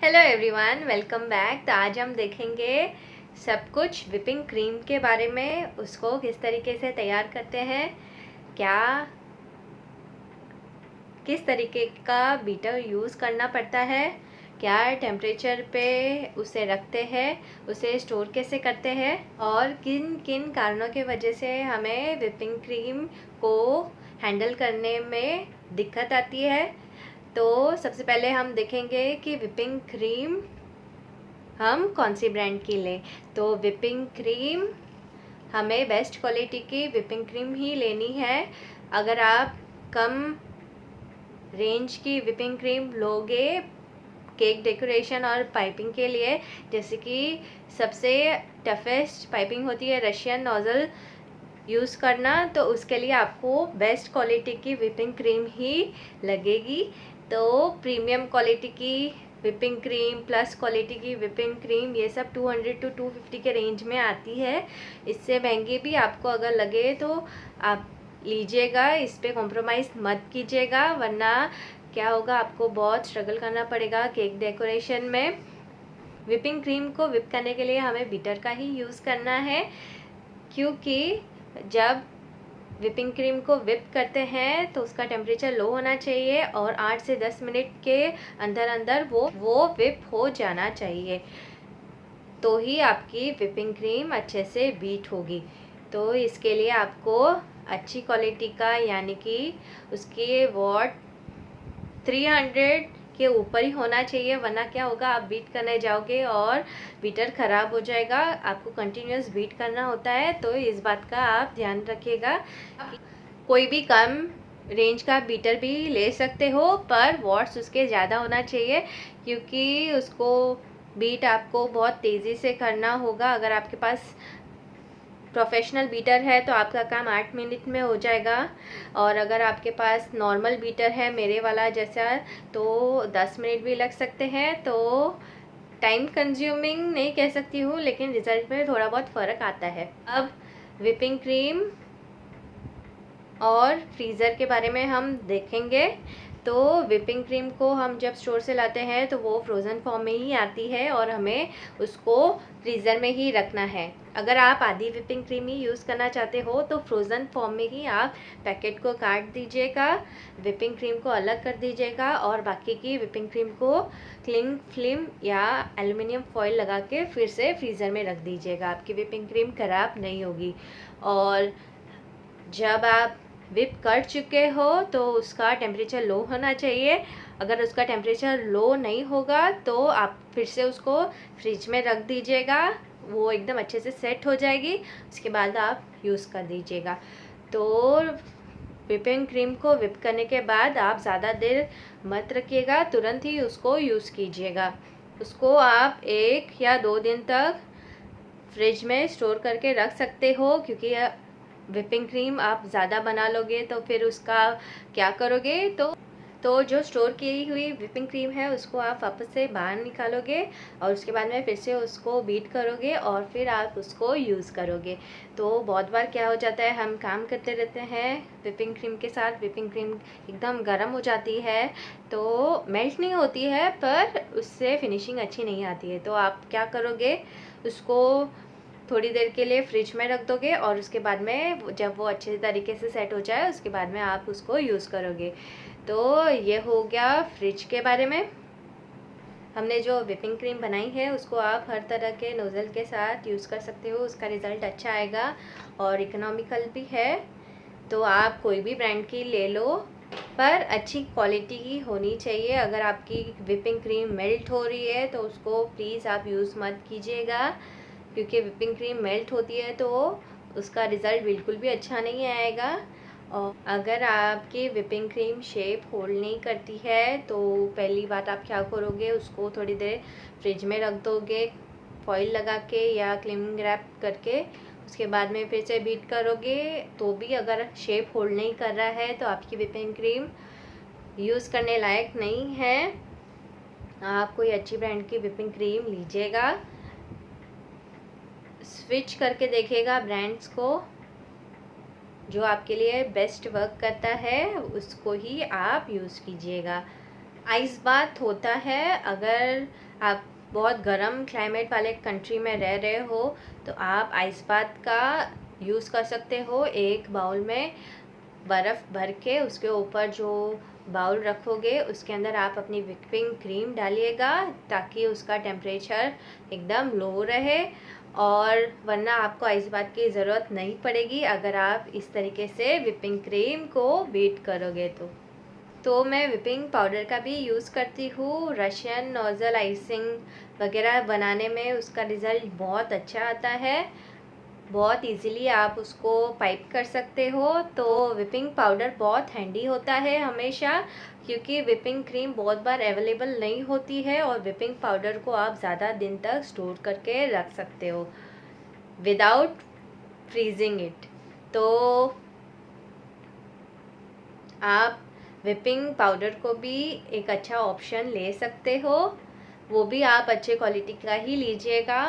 Hello everyone, welcome back. तो आज हम देखेंगे सब कुछ विपिंग क्रीम के बारे में, उसको किस तरीके से तैयार करते हैं, किस तरीके का बीटर यूज़ करना पड़ता है, क्या टेम्परेचर पे उसे रखते हैं, उसे स्टोर कैसे करते हैं और किन किन कारणों की वजह से हमें विपिंग क्रीम को हैंडल करने में दिक्कत आती है। तो सबसे पहले हम देखेंगे कि विपिंग क्रीम हम कौन सी ब्रांड की लें। तो विपिंग क्रीम हमें बेस्ट क्वालिटी की विपिंग क्रीम ही लेनी है। अगर आप कम रेंज की विपिंग क्रीम लोगे केक डेकोरेशन और पाइपिंग के लिए, जैसे कि सबसे टफेस्ट पाइपिंग होती है रशियन नोज़ल यूज़ करना, तो उसके लिए आपको बेस्ट क्वालिटी की विपिंग क्रीम ही लगेगी। तो प्रीमियम क्वालिटी की विपिंग क्रीम, प्लस क्वालिटी की विपिंग क्रीम, ये सब 200 to 250 के रेंज में आती है। इससे महंगी भी आपको अगर लगे तो आप लीजिएगा, इस पे कॉम्प्रोमाइज़ मत कीजिएगा, वरना क्या होगा, आपको बहुत स्ट्रगल करना पड़ेगा केक डेकोरेशन में। विपिंग क्रीम को विप करने के लिए हमें बीटर का ही यूज़ करना है, क्योंकि जब विपिंग क्रीम को विप करते हैं तो उसका टेम्परेचर लो होना चाहिए और 8 से 10 मिनट के अंदर अंदर वो विप हो जाना चाहिए, तो ही आपकी विपिंग क्रीम अच्छे से बीट होगी। तो इसके लिए आपको अच्छी क्वालिटी का, यानी कि उसके वॉट 300 के ऊपर ही होना चाहिए, वरना क्या होगा, आप बीट करने जाओगे और बीटर ख़राब हो जाएगा। आपको कंटिन्यूस बीट करना होता है, तो इस बात का आप ध्यान रखिएगा। कोई भी कम रेंज का बीटर भी ले सकते हो, पर वॉट्स उसके ज़्यादा होना चाहिए, क्योंकि उसको बीट आपको बहुत तेज़ी से करना होगा। अगर आपके पास प्रोफेशनल बीटर है तो आपका काम 8 मिनट में हो जाएगा, और अगर आपके पास नॉर्मल बीटर है मेरे वाला जैसा, तो 10 मिनट भी लग सकते हैं। तो टाइम कंज्यूमिंग नहीं कह सकती हूँ, लेकिन रिज़ल्ट में थोड़ा बहुत फ़र्क आता है। अब विपिंग क्रीम और फ्रीज़र के बारे में हम देखेंगे। तो विपिंग क्रीम को हम जब स्टोर से लाते हैं तो वो फ्रोज़न फॉर्म में ही आती है और हमें उसको फ्रीज़र में ही रखना है। अगर आप आधी विपिंग क्रीम ही यूज़ करना चाहते हो तो फ्रोज़न फॉर्म में ही आप पैकेट को काट दीजिएगा, विपिंग क्रीम को अलग कर दीजिएगा और बाकी की विपिंग क्रीम को क्लिंग फिल्म या एल्युमिनियम फॉइल लगा के फिर से फ्रीज़र में रख दीजिएगा। आपकी विपिंग क्रीम ख़राब नहीं होगी। और जब आप विप कर चुके हो तो उसका टेम्परेचर लो होना चाहिए। अगर उसका टेम्परेचर लो नहीं होगा तो आप फिर से उसको फ्रिज में रख दीजिएगा, वो एकदम अच्छे से सेट हो जाएगी। उसके बाद आप यूज़ कर दीजिएगा। तो विपिंग क्रीम को विप करने के बाद आप ज़्यादा देर मत रखिएगा, तुरंत ही उसको यूज़ कीजिएगा। उसको आप 1 या 2 दिन तक फ्रिज में स्टोर करके रख सकते हो, क्योंकि विपिंग क्रीम आप ज़्यादा बना लोगे तो फिर उसका क्या करोगे, तो जो स्टोर की हुई विपिंग क्रीम है उसको आप वापस से बाहर निकालोगे और उसके बाद में फिर से उसको बीट करोगे और फिर आप उसको यूज़ करोगे। तो बहुत बार क्या हो जाता है, हम काम करते रहते हैं विपिंग क्रीम के साथ, विपिंग क्रीम एकदम गर्म हो जाती है, तो मेल्ट नहीं होती है, पर उससे फिनिशिंग अच्छी नहीं आती है। तो आप क्या करोगे, उसको थोड़ी देर के लिए फ्रिज में रख दोगे और उसके बाद में जब वो अच्छे तरीके से सेट हो जाए उसके बाद में आप उसको यूज़ करोगे। तो ये हो गया फ्रिज के बारे में। हमने जो विपिंग क्रीम बनाई है उसको आप हर तरह के नोज़ल के साथ यूज़ कर सकते हो, उसका रिज़ल्ट अच्छा आएगा और इकोनॉमिकल भी है। तो आप कोई भी ब्रांड की ले लो, पर अच्छी क्वालिटी की होनी चाहिए। अगर आपकी विपिंग क्रीम मेल्ट हो रही है तो उसको प्लीज़ आप यूज़ मत कीजिएगा, क्योंकि विपिंग क्रीम मेल्ट होती है तो उसका रिज़ल्ट बिल्कुल भी अच्छा नहीं आएगा। और अगर आपकी विपिंग क्रीम शेप होल्ड नहीं करती है तो पहली बात आप क्या करोगे, उसको थोड़ी देर फ्रिज में रख दोगे फॉइल लगा के या क्लिंग रैप करके, उसके बाद में फिर से बीट करोगे तो भी अगर शेप होल्ड नहीं कर रहा है तो आपकी विपिंग क्रीम यूज़ करने लायक नहीं है। आप कोई अच्छी ब्रांड की विपिंग क्रीम लीजिएगा, स्विच करके देखिएगा ब्रांड्स को, जो आपके लिए बेस्ट वर्क करता है उसको ही आप यूज़ कीजिएगा। आइस बाथ होता है, अगर आप बहुत गर्म क्लाइमेट वाले कंट्री में रह रहे हो तो आप आइस बाथ का यूज़ कर सकते हो। एक बाउल में बर्फ़ भर के उसके ऊपर जो बाउल रखोगे उसके अंदर आप अपनी व्हिपिंग क्रीम डालिएगा ताकि उसका टेम्परेचर एकदम लो रहे, और वरना आपको आइस बाथ की ज़रूरत नहीं पड़ेगी अगर आप इस तरीके से व्हिपिंग क्रीम को बीट करोगे तो मैं व्हिपिंग पाउडर का भी यूज़ करती हूँ। रशियन नोज़ल आइसिंग वगैरह बनाने में उसका रिज़ल्ट बहुत अच्छा आता है। बहुत इजीली आप उसको पाइप कर सकते हो। तो व्हिपिंग पाउडर बहुत हैंडी होता है हमेशा, क्योंकि व्हिपिंग क्रीम बहुत बार अवेलेबल नहीं होती है और व्हिपिंग पाउडर को आप ज़्यादा दिन तक स्टोर करके रख सकते हो विदाउट फ्रीजिंग इट। तो आप व्हिपिंग पाउडर को भी एक अच्छा ऑप्शन ले सकते हो, वो भी आप अच्छे क्वालिटी का ही लीजिएगा,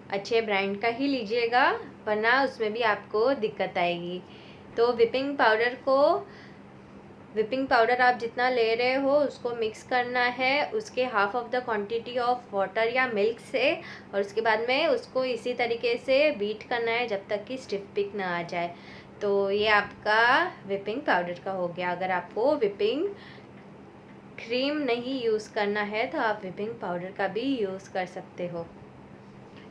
अच्छे ब्रांड का ही लीजिएगा, वरना उसमें भी आपको दिक्कत आएगी। तो व्हिपिंग पाउडर आप जितना ले रहे हो उसको मिक्स करना है उसके half of the quantity of water या मिल्क से, और उसके बाद में उसको इसी तरीके से बीट करना है जब तक कि स्टिफ पिक ना आ जाए। तो ये आपका व्हिपिंग पाउडर का हो गया। अगर आपको व्हिपिंग क्रीम नहीं यूज़ करना है तो आप व्हिपिंग पाउडर का भी यूज़ कर सकते हो।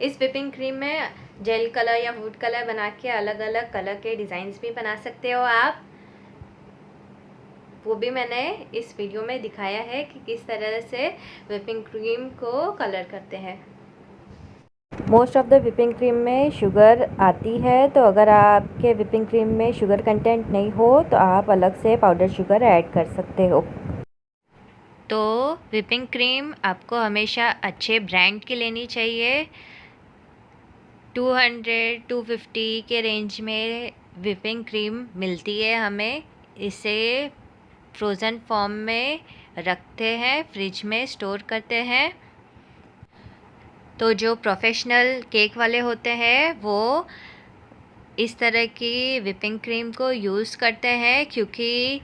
इस व्हिपिंग क्रीम में जेल कलर या वुड कलर बना के अलग अलग कलर के डिज़ाइंस भी बना सकते हो आप, वो भी मैंने इस वीडियो में दिखाया है कि किस तरह से व्हिपिंग क्रीम को कलर करते हैं। Most of the whipping cream में शुगर आती है, तो अगर आपके व्हिपिंग क्रीम में शुगर कंटेंट नहीं हो तो आप अलग से पाउडर शुगर ऐड कर सकते हो। तो व्हिपिंग क्रीम आपको हमेशा अच्छे ब्रांड की लेनी चाहिए। 200-250 के रेंज में व्हिपिंग क्रीम मिलती है हमें। इसे फ्रोज़न फॉर्म में रखते हैं, फ्रिज में स्टोर करते हैं। तो जो प्रोफेशनल केक वाले होते हैं वो इस तरह की व्हिपिंग क्रीम को यूज़ करते हैं, क्योंकि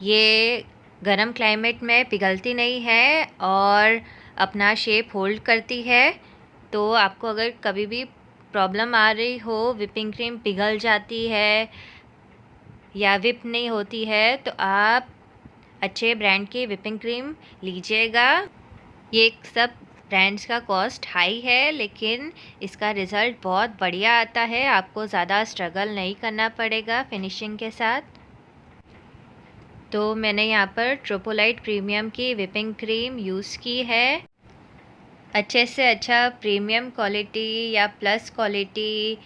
ये गर्म क्लाइमेट में पिघलती नहीं है और अपना शेप होल्ड करती है। तो आपको अगर कभी भी प्रॉब्लम आ रही हो, व्हिपिंग क्रीम पिघल जाती है या व्हिप नहीं होती है, तो आप अच्छे ब्रांड की व्हिपिंग क्रीम लीजिएगा। ये सब ब्रांड्स का कॉस्ट हाई है, लेकिन इसका रिज़ल्ट बहुत बढ़िया आता है। आपको ज़्यादा स्ट्रगल नहीं करना पड़ेगा फिनिशिंग के साथ। तो मैंने यहाँ पर ट्रोपोलाइट प्रीमियम की व्हिपिंग क्रीम यूज़ की है। अच्छे से अच्छा प्रीमियम क्वालिटी या प्लस क्वालिटी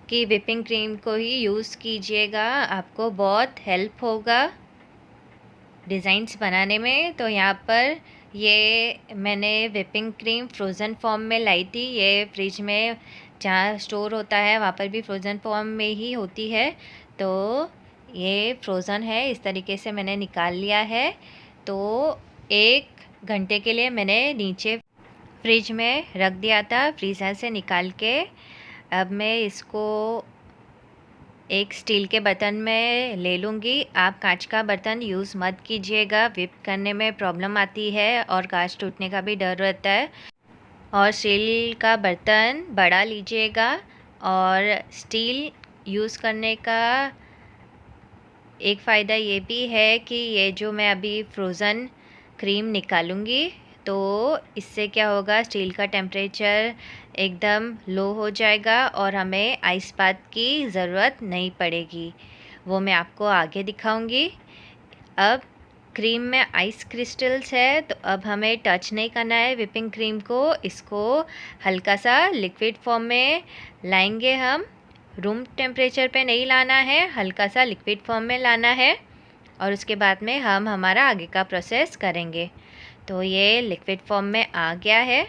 की व्हिपिंग क्रीम को ही यूज़ कीजिएगा, आपको बहुत हेल्प होगा डिज़ाइंस बनाने में। तो यहाँ पर ये मैंने व्हिपिंग क्रीम फ्रोज़न फॉर्म में लाई थी। ये फ्रिज में जहाँ स्टोर होता है वहाँ पर भी फ्रोज़न फॉर्म में ही होती है। तो ये फ्रोज़न है, इस तरीके से मैंने निकाल लिया है। तो 1 घंटे के लिए मैंने नीचे फ्रिज में रख दिया था, फ्रीज़र से निकाल के। अब मैं इसको एक स्टील के बर्तन में ले लूँगी। आप कांच का बर्तन यूज़ मत कीजिएगा, व्हिप करने में प्रॉब्लम आती है और कांच टूटने का भी डर रहता है। और स्टील का बर्तन बड़ा लीजिएगा। और स्टील यूज़ करने का एक फ़ायदा ये भी है कि ये जो मैं अभी फ्रोज़न क्रीम निकालूँगी तो इससे क्या होगा, स्टील का टेम्परेचर एकदम लो हो जाएगा और हमें आइस बाथ की ज़रूरत नहीं पड़ेगी। वो मैं आपको आगे दिखाऊंगी। अब क्रीम में आइस क्रिस्टल्स है, तो अब हमें टच नहीं करना है व्हिपिंग क्रीम को। इसको हल्का सा लिक्विड फॉर्म में लाएंगे हम। रूम टेम्परेचर पे नहीं लाना है, हल्का सा लिक्विड फॉर्म में लाना है, और उसके बाद में हम हमारा आगे का प्रोसेस करेंगे। तो ये लिक्विड फॉर्म में आ गया है,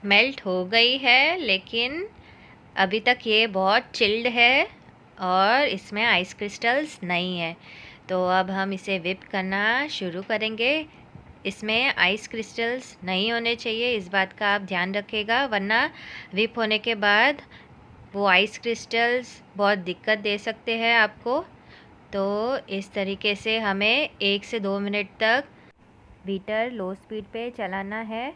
मेल्ट हो गई है, लेकिन अभी तक ये बहुत चिल्ड है और इसमें आइस क्रिस्टल्स नहीं है। तो अब हम इसे व्हिप करना शुरू करेंगे। इसमें आइस क्रिस्टल्स नहीं होने चाहिए, इस बात का आप ध्यान रखिएगा, वरना व्हिप होने के बाद वो आइस क्रिस्टल्स बहुत दिक्कत दे सकते हैं आपको। तो इस तरीके से हमें 1 से 2 मिनट तक बीटर लो स्पीड पे चलाना है,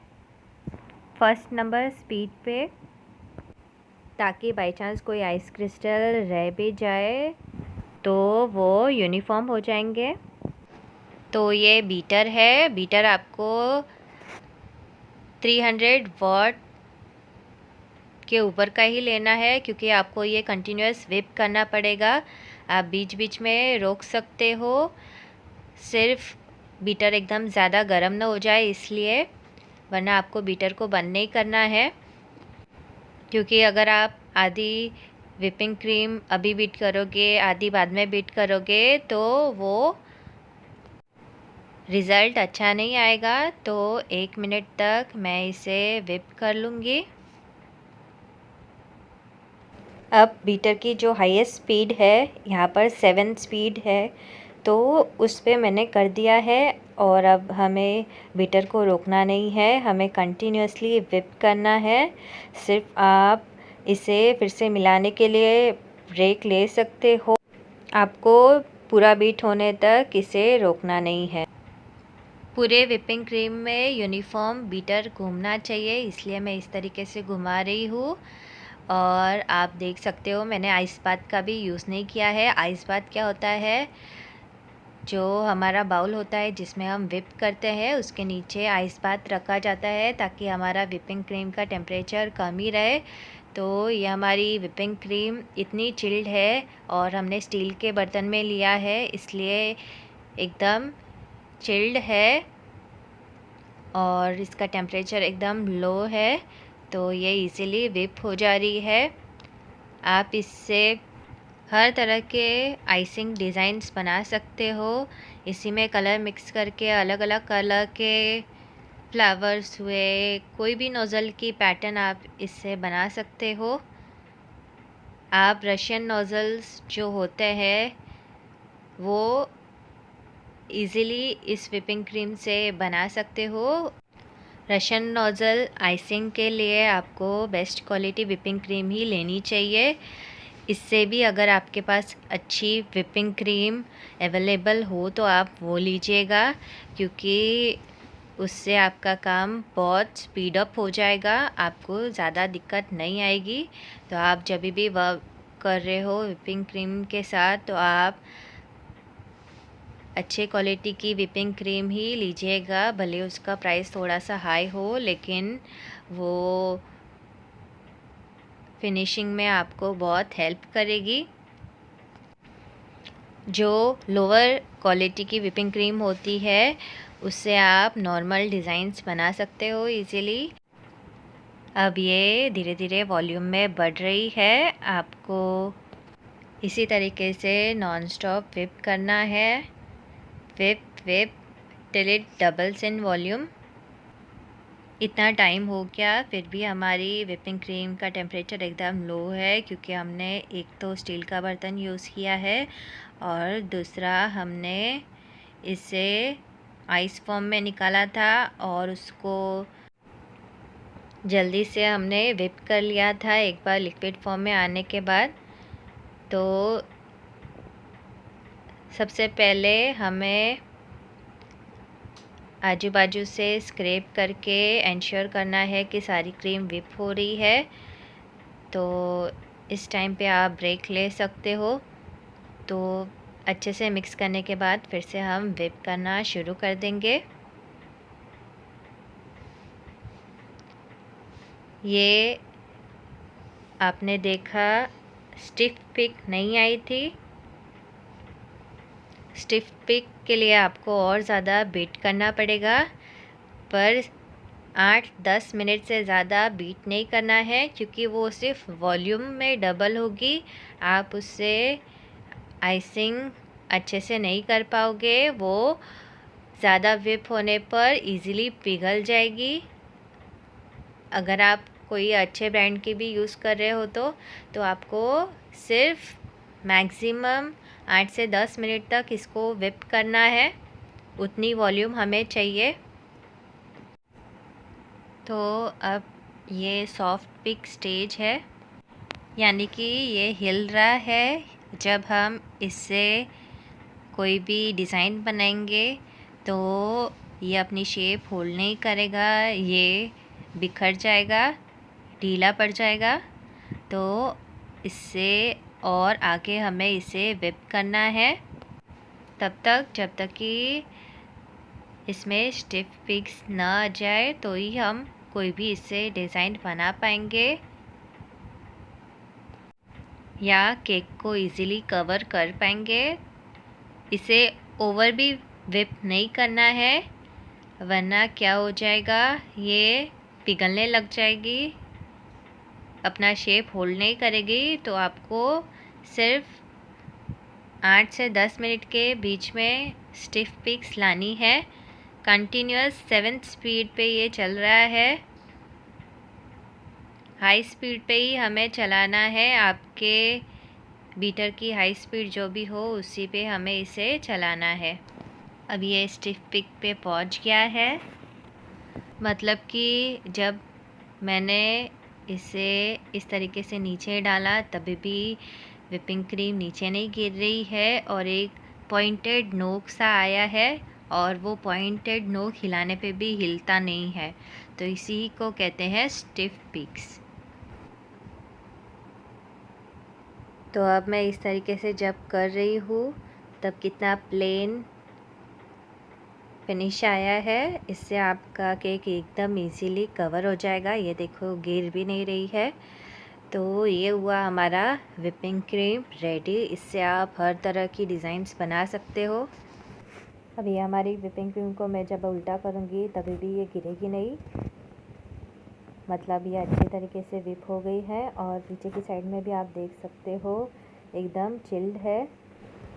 फर्स्ट नंबर स्पीड पे, ताकि बाई चांस कोई आइस क्रिस्टल रह भी जाए तो वो यूनिफॉर्म हो जाएंगे। तो ये बीटर है, बीटर आपको 300 वाट के ऊपर का ही लेना है, क्योंकि आपको ये कंटिन्यूस व्हिप करना पड़ेगा। आप बीच बीच में रोक सकते हो, सिर्फ बीटर एकदम ज़्यादा गर्म ना हो जाए इसलिए, वरना आपको बीटर को बंद नहीं करना है। क्योंकि अगर आप आधी व्हिपिंग क्रीम अभी बीट करोगे, आधी बाद में बीट करोगे, तो वो रिज़ल्ट अच्छा नहीं आएगा। तो 1 मिनट तक मैं इसे व्हिप कर लूँगी। अब बीटर की जो हाईएस्ट स्पीड है यहाँ पर 7 स्पीड है, तो उस पे मैंने कर दिया है। और अब हमें बीटर को रोकना नहीं है, हमें कंटिन्यूसली व्हिप करना है। सिर्फ आप इसे फिर से मिलाने के लिए ब्रेक ले सकते हो, आपको पूरा बीट होने तक इसे रोकना नहीं है। पूरे व्हिपिंग क्रीम में यूनिफॉर्म बीटर घूमना चाहिए, इसलिए मैं इस तरीके से घुमा रही हूँ। और आप देख सकते हो मैंने आइस बाथ का भी यूज़ नहीं किया है। आइस बाथ क्या होता है, जो हमारा बाउल होता है जिसमें हम व्हिप करते हैं, उसके नीचे आइस बाथ रखा जाता है ताकि हमारा व्हिपिंग क्रीम का टेम्परेचर कम ही रहे। तो ये हमारी व्हिपिंग क्रीम इतनी चिल्ड है, और हमने स्टील के बर्तन में लिया है इसलिए एकदम चिल्ड है, और इसका टेम्परेचर एकदम लो है, तो ये इजीली व्हिप हो जा रही है। आप इससे हर तरह के आइसिंग डिज़ाइंस बना सकते हो। इसी में कलर मिक्स करके अलग अलग कलर के फ्लावर्स हुए, कोई भी नोज़ल की पैटर्न आप इससे बना सकते हो। आप रशियन नोज़ल्स जो होते हैं वो इजीली इस व्हिपिंग क्रीम से बना सकते हो। रशियन नोज़ल आइसिंग के लिए आपको बेस्ट क्वालिटी व्हिपिंग क्रीम ही लेनी चाहिए। इससे भी अगर आपके पास अच्छी व्हिपिंग क्रीम अवेलेबल हो तो आप वो लीजिएगा, क्योंकि उससे आपका काम बहुत स्पीड अप हो जाएगा, आपको ज़्यादा दिक्कत नहीं आएगी। तो आप जब भी वर्क कर रहे हो व्हिपिंग क्रीम के साथ, तो आप अच्छे क्वालिटी की व्हिपिंग क्रीम ही लीजिएगा। भले उसका प्राइस थोड़ा सा हाई हो, लेकिन वो फिनिशिंग में आपको बहुत हेल्प करेगी। जो लोअर क्वालिटी की व्हिपिंग क्रीम होती है उससे आप नॉर्मल डिज़ाइंस बना सकते हो इजीली। अब ये धीरे धीरे वॉल्यूम में बढ़ रही है, आपको इसी तरीके से नॉन स्टॉप व्हिप करना है। Whip whip till it doubles in volume. इतना टाइम हो गया फिर भी हमारी व्हिपिंग क्रीम का टेम्परेचर एकदम लो है, क्योंकि हमने एक तो स्टील का बर्तन यूज़ किया है और दूसरा हमने इसे आइस फॉर्म में निकाला था और उसको जल्दी से हमने व्हिप कर लिया था एक बार लिक्विड फॉर्म में आने के बाद। तो सबसे पहले हमें आजू बाजू से स्क्रैप करके एंश्योर करना है कि सारी क्रीम व्हिप हो रही है। तो इस टाइम पे आप ब्रेक ले सकते हो। तो अच्छे से मिक्स करने के बाद फिर से हम व्हिप करना शुरू कर देंगे। ये आपने देखा स्टिफ पिक नहीं आई थी। स्टिफ पिक के लिए आपको और ज़्यादा बीट करना पड़ेगा, पर 8-10 मिनट से ज़्यादा बीट नहीं करना है, क्योंकि वो सिर्फ वॉल्यूम में डबल होगी। आप उससे आइसिंग अच्छे से नहीं कर पाओगे, वो ज़्यादा व्हिप होने पर इजीली पिघल जाएगी। अगर आप कोई अच्छे ब्रांड की भी यूज़ कर रहे हो तो आपको सिर्फ मैक्सिमम 8 से 10 मिनट तक इसको व्हिप करना है, उतनी वॉल्यूम हमें चाहिए। तो अब ये सॉफ्ट पिक स्टेज है, यानी कि ये हिल रहा है। जब हम इससे कोई भी डिज़ाइन बनाएंगे तो ये अपनी शेप होल्ड नहीं करेगा, ये बिखर जाएगा, ढीला पड़ जाएगा। तो इससे और आगे हमें इसे whip करना है तब तक जब तक कि इसमें स्टिफ पिक्स ना आ जाए, तो ही हम कोई भी इससे डिज़ाइन बना पाएंगे या केक को इजीली कवर कर पाएंगे। इसे ओवर भी whip नहीं करना है, वरना क्या हो जाएगा, ये पिघलने लग जाएगी, अपना शेप होल्ड नहीं करेगी। तो आपको सिर्फ 8 से 10 मिनट के बीच में स्टिफ पिक्स लानी है। कंटिन्यूस 7th स्पीड पे ये चल रहा है, हाई स्पीड पे ही हमें चलाना है। आपके बीटर की हाई स्पीड जो भी हो उसी पे हमें इसे चलाना है। अब ये स्टिफ पिक पे पहुंच गया है, मतलब कि जब मैंने इसे इस तरीके से नीचे डाला तभी भी विपिंग क्रीम नीचे नहीं गिर रही है और एक पॉइंटेड नोक सा आया है, और वो पॉइंटेड नोक हिलाने पे भी हिलता नहीं है। तो इसी को कहते हैं स्टिफ पिक्स। तो अब मैं इस तरीके से जब कर रही हूँ तब कितना प्लेन फिनिश आया है। इससे आपका केक एकदम इजीली कवर हो जाएगा। ये देखो गिर भी नहीं रही है। तो ये हुआ हमारा विपिंग क्रीम रेडी। इससे आप हर तरह की डिज़ाइंस बना सकते हो। अब ये हमारी विपिंग क्रीम को मैं जब उल्टा करूँगी तभी भी ये गिरेगी नहीं, मतलब ये अच्छी तरीके से विप हो गई है। और पीछे की साइड में भी आप देख सकते हो एकदम चिल्ड है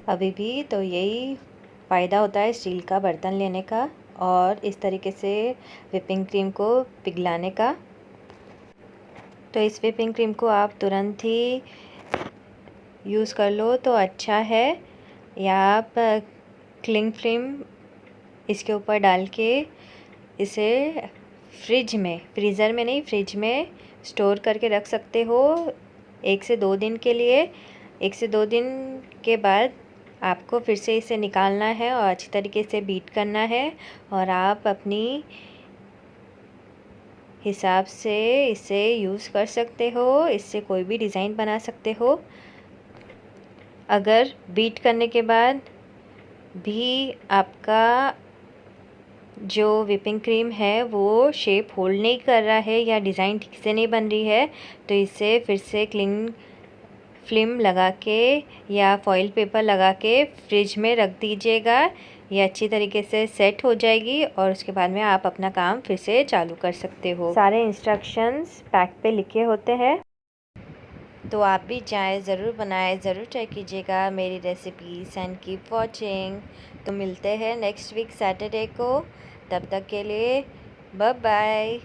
अभी भी। तो यही फ़ायदा होता है स्टील का बर्तन लेने का और इस तरीके से विपिंग क्रीम को पिघलाने का। तो इस विपिंग क्रीम को आप तुरंत ही यूज़ कर लो तो अच्छा है, या आप क्लिंग फिल्म इसके ऊपर डाल के इसे फ्रीज़र में नहीं, फ्रिज में स्टोर करके रख सकते हो 1 से 2 दिन के लिए। 1 से 2 दिन के बाद आपको फिर से इसे निकालना है और अच्छी तरीके से बीट करना है, और आप अपनी हिसाब से इसे यूज़ कर सकते हो। इससे कोई भी डिज़ाइन बना सकते हो। अगर बीट करने के बाद भी आपका जो विपिंग क्रीम है वो शेप होल्ड नहीं कर रहा है या डिज़ाइन ठीक से नहीं बन रही है, तो इसे फिर से क्लिंग फिल्म लगा के या फॉइल पेपर लगा के फ्रिज में रख दीजिएगा। ये अच्छी तरीके से सेट हो जाएगी और उसके बाद में आप अपना काम फिर से चालू कर सकते हो। सारे इंस्ट्रक्शंस पैक पे लिखे होते हैं, तो आप भी चाहे ज़रूर बनाएं, ज़रूर ट्राई कीजिएगा मेरी रेसिपीज़ एंड कीप वॉचिंग। तो मिलते हैं नेक्स्ट वीक सैटरडे को, तब तक के लिए बाय बाय।